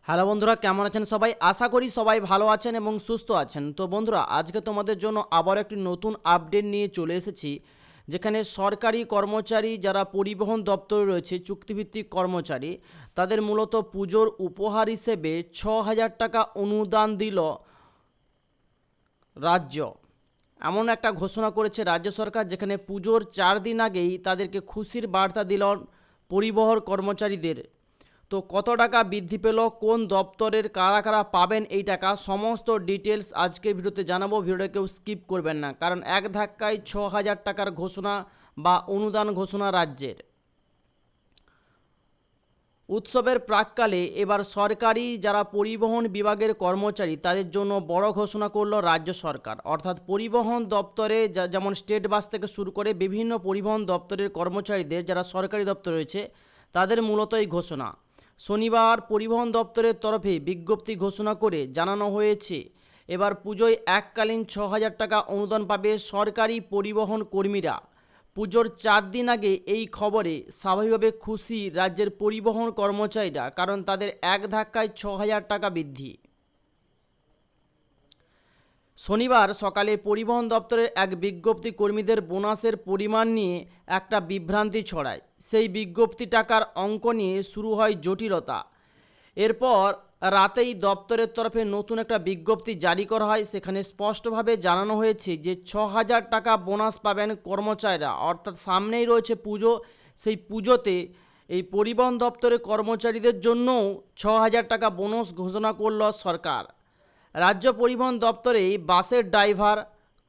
Hello বন্ধুরা, কেমন আছেন সবাই? আশা করি সবাই ভালো আছেন এবং সুস্থ আছেন। তো বন্ধুরা, আজকে তোমাদের জন্য আবার একটি নতুন আপডেট নিয়ে চলে এসেছি, যেখানে সরকারি কর্মচারী যারা পরিবহন দপ্তরে রয়েছে, চুক্তিভিত্তিক কর্মচারী, তাদের মূলত পুজোর উপহার হিসেবে ৬,০০০ টাকা অনুদান দিল রাজ্য। এমন একটা ঘোষণা করেছে রাজ্য সরকার, যেখানে পুজোর 4 দিন আগেই তাদেরকে খুশির বার্তা দিল পরিবহন কর্মচারীদের। তো কত টাকা বৃদ্ধি পেল, কোন দপ্তরের কারা কারা পাবেন এই টাকা, সমস্ত ডিটেলস আজকে ভিডিওতে জানাবো। ভিডিওটা কেউ স্কিপ করবেন না, কারণ এক ধাক্কায় ৬,০০০ টাকার ঘোষণা বা অনুদান ঘোষণা রাজ্যের। উৎসবের প্রাককালে এবার সরকারি যারা পরিবহন বিভাগের কর্মচারী তাদের জন্য বড় ঘোষণা করল রাজ্য সরকার। অর্থাৎ পরিবহন দপ্তরে যেমন স্টেট বাস থেকে শুরু করে বিভিন্ন পরিবহন দপ্তরের কর্মচারীদের যারা সরকারি দপ্তর রয়েছে তাদের মূলত এই ঘোষণা। শনিবার পরিবহন দপ্তরের তরফে বিজ্ঞপ্তি ঘোষণা করে জানানো হয়েছে, এবার পুজোয় এককালীন ৬,০০০ টাকা অনুদান পাবে সরকারি পরিবহন কর্মীরা। পুজোর 4 দিন আগে এই খবরে স্বাভাবিকভাবে খুশি রাজ্যের পরিবহন কর্মচারীরা, কারণ তাদের এক ধাক্কায় ৬,০০০ টাকা বৃদ্ধি। শনিবার সকালে পরিবহন দপ্তরের এক বিজ্ঞপ্তি কর্মীদের বোনাসের পরিমাণ নিয়ে একটা বিভ্রান্তি ছড়ায়। সেই বিজ্ঞপ্তি টাকার অঙ্ক নিয়ে শুরু হয় জটিলতা। এরপর রাতেই দপ্তরের তরফে নতুন একটা বিজ্ঞপ্তি জারি করা হয়। সেখানে স্পষ্টভাবে জানানো হয়েছে যে ৬,০০০ টাকা বোনাস পাবেন কর্মচারীরা। অর্থাৎ সামনেই রয়েছে পুজো, সেই পুজোতে এই পরিবহন দপ্তরের কর্মচারীদের জন্যও ৬,০০০ টাকা বোনাস ঘোষণা করল সরকার। রাজ্য পরিবহন দপ্তরে বাসের ড্রাইভার,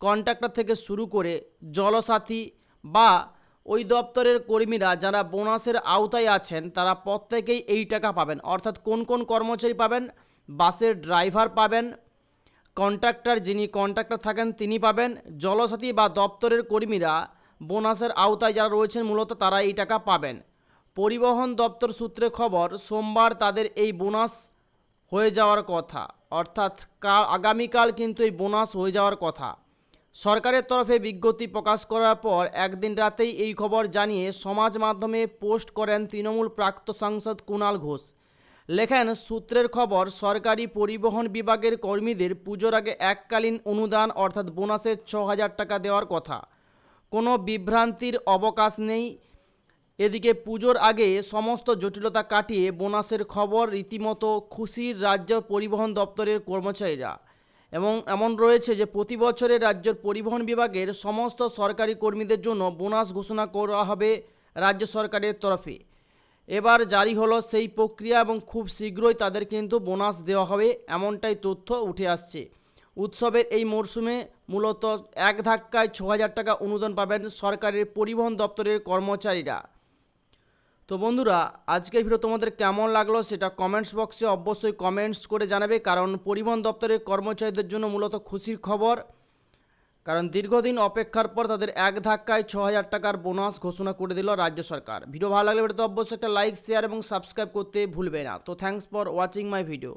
কন্ট্রাক্টর থেকে শুরু করে জলসাথী বা ওই দপ্তরের কর্মীরা যারা বোনাসের আওতায় আছেন তারা প্রত্যেকেই এই টাকা পাবেন। অর্থাৎ কোন কোন কর্মচারী পাবেন? বাসের ড্রাইভার পাবেন, কন্ট্রাক্টর যিনি কন্ট্রাক্টর থাকেন তিনি পাবেন, জলসাথী বা দপ্তরের কর্মীরা বোনাসের আওতায় যারা রয়েছেন মূলত তারা এই টাকা পাবেন। পরিবহন দপ্তর সূত্রে খবর, সোমবার তাদের এই বোনাস হয়ে যাওয়ার কথা। অর্থাৎ আগামীকাল কিন্তু এই বোনাস হয়ে যাওয়ার কথা। সরকারের তরফে বিজ্ঞপ্তি প্রকাশ করার পর একদিন রাতেই এই খবর জানিয়ে সমাজ মাধ্যমে পোস্ট করেন তৃণমূল প্রাক্তন সাংসদ কুণাল ঘোষ। লেখেন, সূত্রের খবর, সরকারি পরিবহন বিভাগের কর্মীদের পুজোর আগে এককালীন অনুদান অর্থাৎ বোনাসের ৬,০০০ টাকা দেওয়ার কথা। কোনো বিভ্রান্তির অবকাশ নেই। এদিকে পুজোর আগে সমস্ত জটিলতা কাটিয়ে বোনাসের খবর রীতিমতো খুশির রাজ্য পরিবহন দপ্তরের কর্মচারীরা। এবং এমন রয়েছে যে প্রতি বছরে রাজ্যের পরিবহন বিভাগের সমস্ত সরকারি কর্মীদের জন্য বোনাস ঘোষণা করা হবে রাজ্য সরকারের তরফে। এবার জারি হলো সেই প্রক্রিয়া এবং খুব শীঘ্রই তাদের কিন্তু বোনাস দেওয়া হবে, এমনটাই তথ্য উঠে আসছে। উৎসবের এই মরশুমে মূলত এক ধাক্কায় ৬,০০০ টাকা অনুদান পাবেন সরকারের পরিবহন দপ্তরের কর্মচারীরা। তো বন্ধুরা, আজকের ভিডিও তোমাদের কেমন লাগলো সেটা কমেন্টস বক্সে অবশ্যই কমেন্টস করে জানাবে, কারণ পরিবহন দপ্তরের কর্মচারীদের জন্য মূলত খুশির খবর, কারণ দীর্ঘদিন অপেক্ষার পর তাদের এক ধাক্কায় ৬,০০০ টাকার বোনাস ঘোষণা করে দিল রাজ্য সরকার। ভিডিও ভালো লাগলে ভিডিওতে অবশ্যই একটা লাইক, শেয়ার এবং সাবস্ক্রাইব করতে ভুলবে না। তো thanks for watching my video.